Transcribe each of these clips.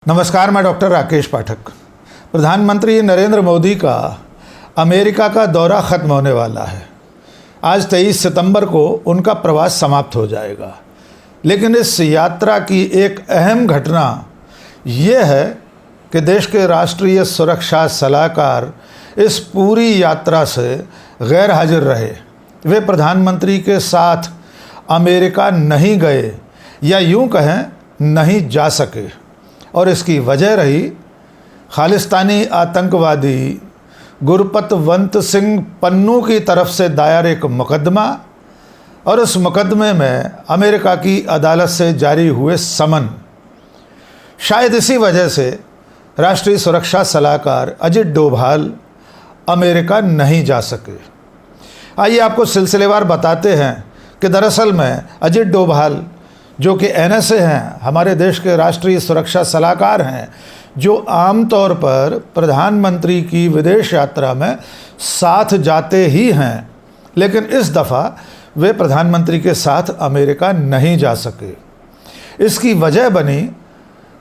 नमस्कार, मैं डॉक्टर राकेश पाठक। प्रधानमंत्री नरेंद्र मोदी का अमेरिका का दौरा ख़त्म होने वाला है। आज 23 सितंबर को उनका प्रवास समाप्त हो जाएगा, लेकिन इस यात्रा की एक अहम घटना ये है कि देश के राष्ट्रीय सुरक्षा सलाहकार इस पूरी यात्रा से गैर हाजिर रहे। वे प्रधानमंत्री के साथ अमेरिका नहीं गए या यूँ कहें नहीं जा सके, और इसकी वजह रही खालिस्तानी आतंकवादी गुरपतवंत सिंह पन्नू की तरफ से दायर एक मुकदमा और उस मुकदमे में अमेरिका की अदालत से जारी हुए समन। शायद इसी वजह से राष्ट्रीय सुरक्षा सलाहकार अजित डोभाल अमेरिका नहीं जा सके। आइए आपको सिलसिलेवार बताते हैं कि दरअसल में अजित डोभाल, जो कि NSA हैं, हमारे देश के राष्ट्रीय सुरक्षा सलाहकार हैं, जो आमतौर पर प्रधानमंत्री की विदेश यात्रा में साथ जाते ही हैं, लेकिन इस दफ़ा वे प्रधानमंत्री के साथ अमेरिका नहीं जा सके। इसकी वजह बनी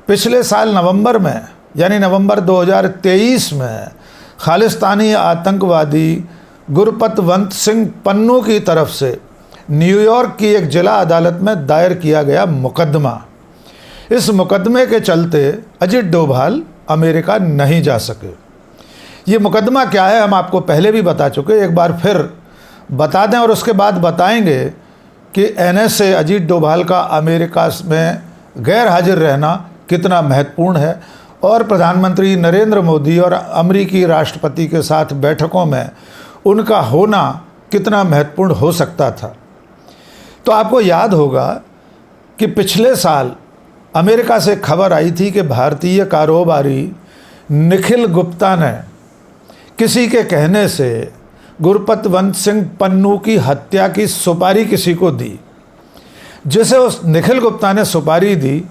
पिछले साल नवंबर में, यानी नवंबर 2023 में खालिस्तानी आतंकवादी गुरपतवंत सिंह पन्नू की तरफ से न्यूयॉर्क की एक जिला अदालत में दायर किया गया मुकदमा। इस मुकदमे के चलते अजित डोभाल अमेरिका नहीं जा सके। ये मुकदमा क्या है हम आपको पहले भी बता चुके, एक बार फिर बता दें और उसके बाद बताएंगे कि NSA अजित डोभाल का अमेरिका में गैर हाजिर रहना कितना महत्वपूर्ण है और प्रधानमंत्री नरेंद्र मोदी और अमेरिकी राष्ट्रपति के साथ बैठकों में उनका होना कितना महत्वपूर्ण हो सकता था। तो आपको याद होगा कि पिछले साल अमेरिका से खबर आई थी कि भारतीय कारोबारी निखिल गुप्ता ने किसी के कहने से गुरपतवंत सिंह पन्नू की हत्या की सुपारी किसी को दी। जिसे उस निखिल गुप्ता ने सुपारी दी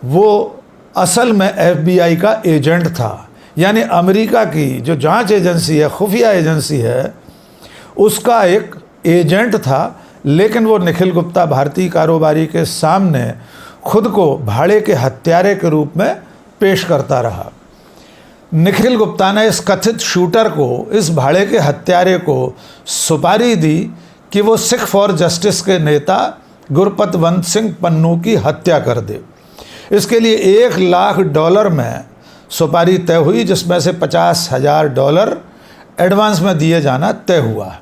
वो असल में FBI का एजेंट था, यानी अमेरिका की जो जांच एजेंसी है, खुफिया एजेंसी है, उसका एक एजेंट था। लेकिन वो निखिल गुप्ता भारतीय कारोबारी के सामने खुद को भाड़े के हत्यारे के रूप में पेश करता रहा। निखिल गुप्ता ने इस कथित शूटर को, इस भाड़े के हत्यारे को सुपारी दी कि वो सिख फॉर जस्टिस के नेता गुरपतवंत सिंह पन्नू की हत्या कर दे। इसके लिए $1 लाख में सुपारी तय हुई, जिसमें से $50,000 एडवांस में दिए जाना तय हुआ।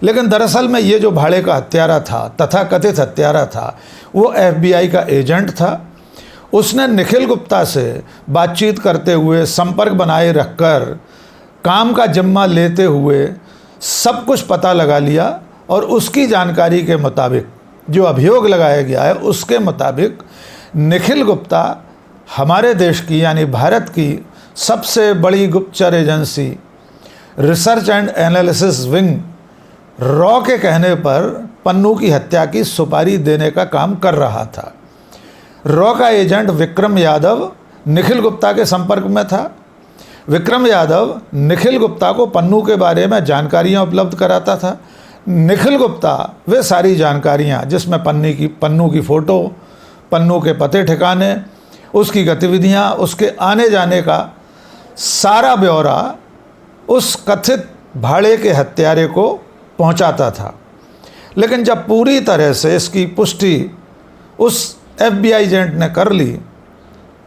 लेकिन दरअसल में ये जो भाड़े का हत्यारा था, तथा कथित हत्यारा था, वो FBI का एजेंट था। उसने निखिल गुप्ता से बातचीत करते हुए, संपर्क बनाए रखकर, काम का जिम्मा लेते हुए सब कुछ पता लगा लिया और उसकी जानकारी के मुताबिक, जो अभियोग लगाया गया है उसके मुताबिक, निखिल गुप्ता हमारे देश की यानी भारत की सबसे बड़ी गुप्तचर agency research and analysis wing raw के कहने पर पन्नू की हत्या की सुपारी देने का काम कर रहा था। रॉ का एजेंट विक्रम यादव निखिल गुप्ता के संपर्क में था। विक्रम यादव निखिल गुप्ता को पन्नू के बारे में जानकारियां उपलब्ध कराता था। निखिल गुप्ता वे सारी जानकारियां, जिसमें पन्नू की फ़ोटो, पन्नू के पते ठिकाने, उसकी गतिविधियां, उसके आने जाने का सारा ब्यौरा उस कथित भाड़े के हत्यारे को पहुंचाता था। लेकिन जब पूरी तरह से इसकी पुष्टि उस FBI एजेंट ने कर ली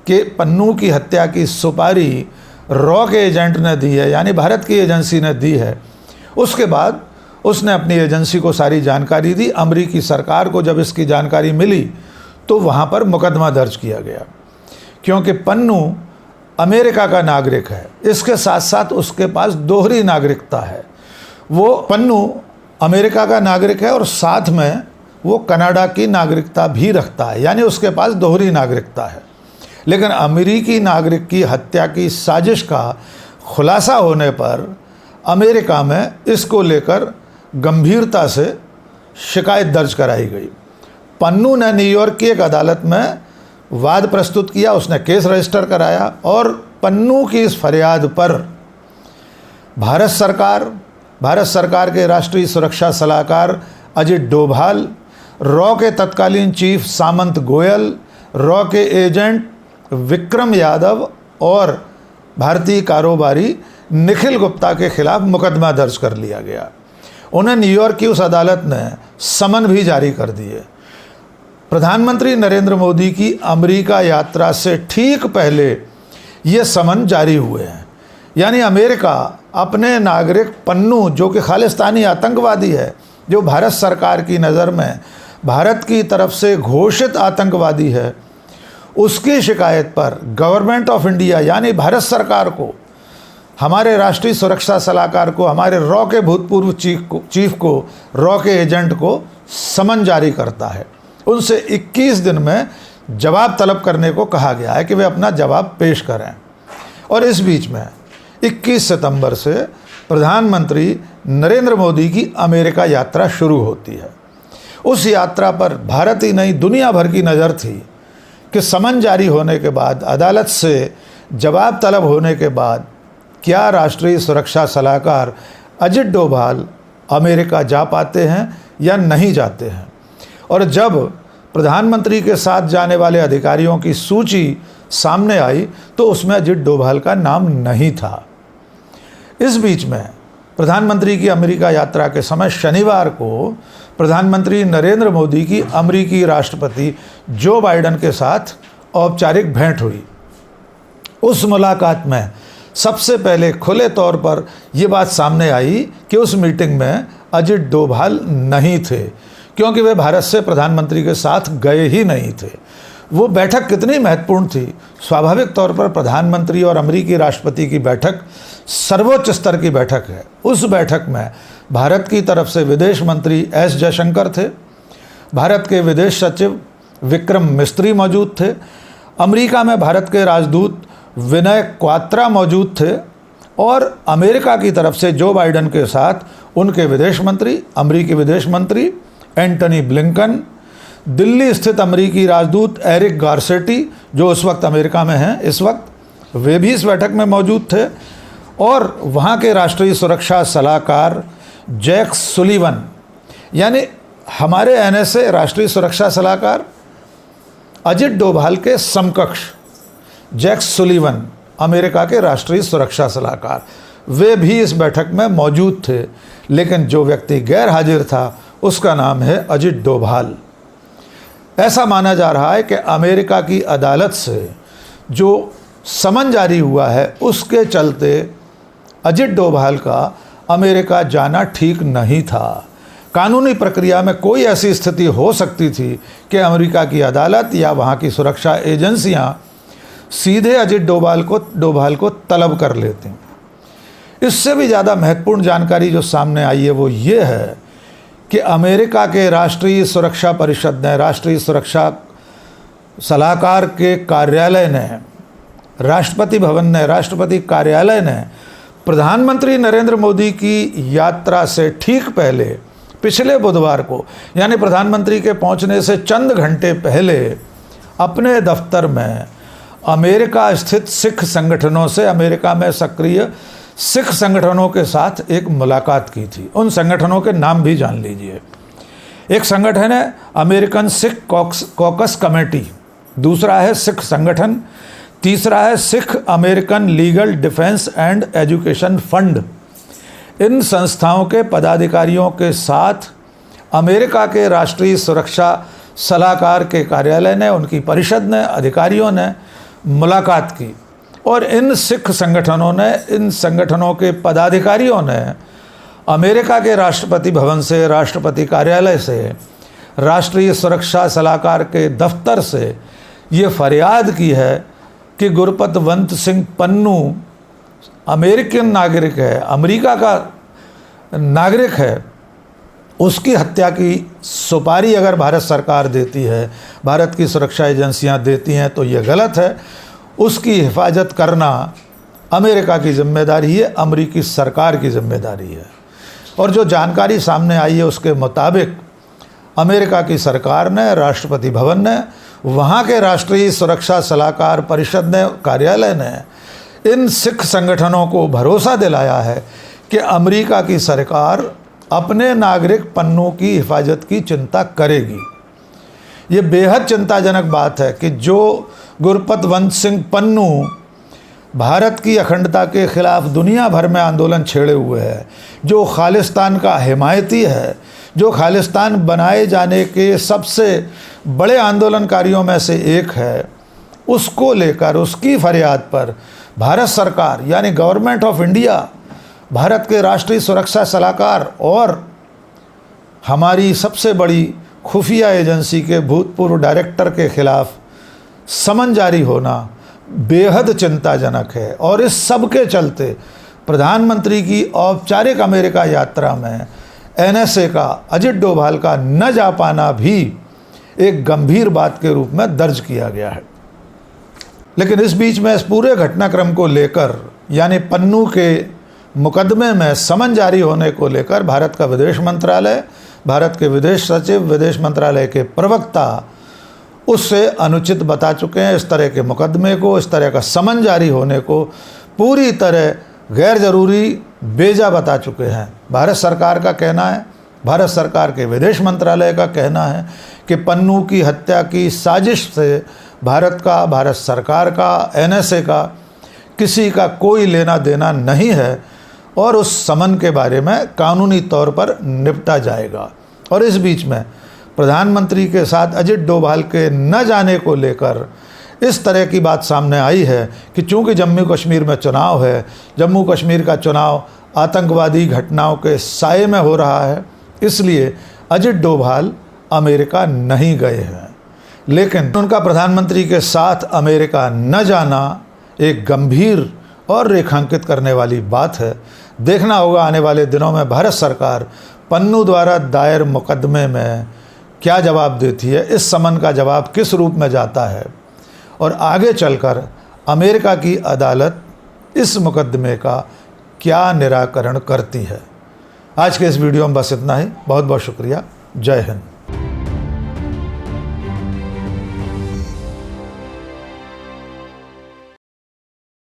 कि पन्नू की हत्या की सुपारी रॉ के एजेंट ने दी है, यानी भारत की एजेंसी ने दी है, उसके बाद उसने अपनी एजेंसी को सारी जानकारी दी। अमेरिकी सरकार को जब इसकी जानकारी मिली तो वहाँ पर मुकदमा दर्ज किया गया, क्योंकि पन्नू अमेरिका का नागरिक है, इसके साथ साथ उसके पास दोहरी नागरिकता है। वो पन्नू अमेरिका का नागरिक है और साथ में वो कनाडा की नागरिकता भी रखता है, यानी उसके पास दोहरी नागरिकता है। लेकिन अमेरिकी नागरिक की हत्या की साजिश का खुलासा होने पर अमेरिका में इसको लेकर गंभीरता से शिकायत दर्ज कराई गई। पन्नू ने न्यूयॉर्क की एक अदालत में वाद प्रस्तुत किया, उसने केस रजिस्टर कराया और पन्नू की इस फरियाद पर भारत सरकार के राष्ट्रीय सुरक्षा सलाहकार अजित डोभाल, रॉ के तत्कालीन चीफ सामंत गोयल, रॉ के एजेंट विक्रम यादव और भारतीय कारोबारी निखिल गुप्ता के खिलाफ मुकदमा दर्ज कर लिया गया। उन्हें न्यूयॉर्क की उस अदालत ने समन भी जारी कर दिए। प्रधानमंत्री नरेंद्र मोदी की अमेरिका यात्रा से ठीक पहले ये समन जारी हुए हैं। यानी अमेरिका अपने नागरिक पन्नू, जो कि खालिस्तानी आतंकवादी है, जो भारत सरकार की नज़र में भारत की तरफ से घोषित आतंकवादी है, उसकी शिकायत पर गवर्नमेंट ऑफ इंडिया यानी भारत सरकार को, हमारे राष्ट्रीय सुरक्षा सलाहकार को, हमारे रॉ के भूतपूर्व चीफ को, रॉ के एजेंट को समन जारी करता है। उनसे 21 दिन में जवाब तलब करने को कहा गया है कि वे अपना जवाब पेश करें। और इस बीच में 21 सितंबर से प्रधानमंत्री नरेंद्र मोदी की अमेरिका यात्रा शुरू होती है। उस यात्रा पर भारत ही नहीं, दुनिया भर की नज़र थी कि समन जारी होने के बाद, अदालत से जवाब तलब होने के बाद, क्या राष्ट्रीय सुरक्षा सलाहकार अजित डोभाल अमेरिका जा पाते हैं या नहीं जाते हैं। और जब प्रधानमंत्री के साथ जाने वाले अधिकारियों की सूची सामने आई तो उसमें अजित डोभाल का नाम नहीं था। इस बीच में प्रधानमंत्री की अमेरिका यात्रा के समय शनिवार को प्रधानमंत्री नरेंद्र मोदी की अमेरिकी राष्ट्रपति जो बाइडेन के साथ औपचारिक भेंट हुई। उस मुलाकात में सबसे पहले खुले तौर पर ये बात सामने आई कि उस मीटिंग में अजित डोभाल नहीं थे, क्योंकि वे भारत से प्रधानमंत्री के साथ गए ही नहीं थे। वो बैठक कितनी महत्वपूर्ण थी। स्वाभाविक तौर पर प्रधानमंत्री और अमेरिकी राष्ट्रपति की बैठक सर्वोच्च स्तर की बैठक है। उस बैठक में भारत की तरफ से विदेश मंत्री एस जयशंकर थे, भारत के विदेश सचिव विक्रम मिस्त्री मौजूद थे, अमेरिका में भारत के राजदूत विनय क्वात्रा मौजूद थे, और अमेरिका की तरफ से जो बाइडेन के साथ उनके विदेश मंत्री, अमेरिकी विदेश मंत्री एंटनी ब्लिंकन, दिल्ली स्थित अमेरिकी राजदूत एरिक गारसेटी, जो उस वक्त अमेरिका में हैं इस वक्त, वे भी इस बैठक में मौजूद थे, और वहाँ के राष्ट्रीय सुरक्षा सलाहकार जैक सुलिवन, यानी हमारे एनएसए राष्ट्रीय सुरक्षा सलाहकार अजित डोभाल के समकक्ष जैक सुलिवन, अमेरिका के राष्ट्रीय सुरक्षा सलाहकार, वे भी इस बैठक में मौजूद थे। लेकिन जो व्यक्ति गैर हाजिर था उसका नाम है अजित डोभाल। ऐसा माना जा रहा है कि अमेरिका की अदालत से जो समन जारी हुआ है उसके चलते अजित डोभाल का अमेरिका जाना ठीक नहीं था। कानूनी प्रक्रिया में कोई ऐसी स्थिति हो सकती थी कि अमेरिका की अदालत या वहाँ की सुरक्षा एजेंसियाँ सीधे अजित डोभाल को तलब कर लेती। इससे भी ज़्यादा महत्वपूर्ण जानकारी जो सामने आई है वो ये है कि अमेरिका के राष्ट्रीय सुरक्षा परिषद ने, राष्ट्रीय सुरक्षा सलाहकार के कार्यालय ने, राष्ट्रपति भवन ने, राष्ट्रपति कार्यालय ने प्रधानमंत्री नरेंद्र मोदी की यात्रा से ठीक पहले, पिछले बुधवार को, यानी प्रधानमंत्री के पहुंचने से चंद घंटे पहले, अपने दफ्तर में अमेरिका स्थित सिख संगठनों से, अमेरिका में सक्रिय सिख संगठनों के साथ एक मुलाकात की थी। उन संगठनों के नाम भी जान लीजिए। एक संगठन है अमेरिकन सिख कॉकस कमेटी, दूसरा है सिख संगठन, तीसरा है Sikh American Legal Defense and Education Fund. इन संस्थाओं के पदाधिकारियों के साथ अमेरिका के राष्ट्रीय सुरक्षा सलाहकार के कार्यालय ने, उनकी परिषद ने, अधिकारियों ने मुलाकात की, और इन सिख संगठनों ने, इन संगठनों के पदाधिकारियों ने अमेरिका के राष्ट्रपति भवन से, राष्ट्रपति कार्यालय से, राष्ट्रीय सुरक्षा सलाहकार के दफ्तर से ये फरियाद की है कि गुरपतवंत सिंह पन्नू अमेरिकन नागरिक है, अमेरिका का नागरिक है, उसकी हत्या की सुपारी अगर भारत सरकार देती है, भारत की सुरक्षा एजेंसियां देती हैं, तो ये गलत है। उसकी हिफाजत करना अमेरिका की जिम्मेदारी है, अमेरिकी सरकार की जिम्मेदारी है। और जो जानकारी सामने आई है उसके मुताबिक अमेरिका की सरकार ने, राष्ट्रपति भवन ने, वहाँ के राष्ट्रीय सुरक्षा सलाहकार परिषद ने, कार्यालय ने इन सिख संगठनों को भरोसा दिलाया है कि अमेरिका की सरकार अपने नागरिक पन्नों की हिफाजत की चिंता करेगी। ये बेहद चिंताजनक बात है कि जो गुरपतवंत सिंह पन्नू भारत की अखंडता के खिलाफ दुनिया भर में आंदोलन छेड़े हुए है, जो खालिस्तान का हिमायती है, जो खालिस्तान बनाए जाने के सबसे बड़े आंदोलनकारियों में से एक है, उसको लेकर उसकी फरियाद पर भारत सरकार यानी गवर्नमेंट ऑफ इंडिया, भारत के राष्ट्रीय सुरक्षा सलाहकार और हमारी सबसे बड़ी खुफिया एजेंसी के भूतपूर्व डायरेक्टर के खिलाफ समन जारी होना बेहद चिंताजनक है। और इस सब के चलते प्रधानमंत्री की औपचारिक अमेरिका यात्रा में एनएसए का, अजित डोभाल का न जा पाना भी एक गंभीर बात के रूप में दर्ज किया गया है। लेकिन इस बीच में इस पूरे घटनाक्रम को लेकर यानी पन्नू के मुकदमे में समन जारी होने को लेकर भारत का विदेश मंत्रालय, भारत के विदेश सचिव, विदेश मंत्रालय के प्रवक्ता उससे अनुचित बता चुके हैं। इस तरह के मुकदमे को, इस तरह का समन जारी होने को पूरी तरह गैर ज़रूरी, बेजा बता चुके हैं। भारत सरकार का कहना है, भारत सरकार के विदेश मंत्रालय का कहना है कि पन्नू की हत्या की साजिश से भारत का, भारत सरकार का, एनएसए का किसी का कोई लेना देना नहीं है और उस समन के बारे में कानूनी तौर पर निपटा जाएगा। और इस बीच में प्रधानमंत्री के साथ अजित डोभाल के न जाने को लेकर इस तरह की बात सामने आई है कि चूंकि जम्मू कश्मीर में चुनाव है, जम्मू कश्मीर का चुनाव आतंकवादी घटनाओं के साए में हो रहा है, इसलिए अजित डोभाल अमेरिका नहीं गए हैं। लेकिन उनका प्रधानमंत्री के साथ अमेरिका न जाना एक गंभीर और रेखांकित करने वाली बात है। देखना होगा आने वाले दिनों में भारत सरकार पन्नू द्वारा दायर मुकदमे में क्या जवाब देती है, इस समन का जवाब किस रूप में जाता है और आगे चलकर अमेरिका की अदालत इस मुकदमे का क्या निराकरण करती है। आज के इस वीडियो में बस इतना ही। बहुत बहुत शुक्रिया। जय हिंद।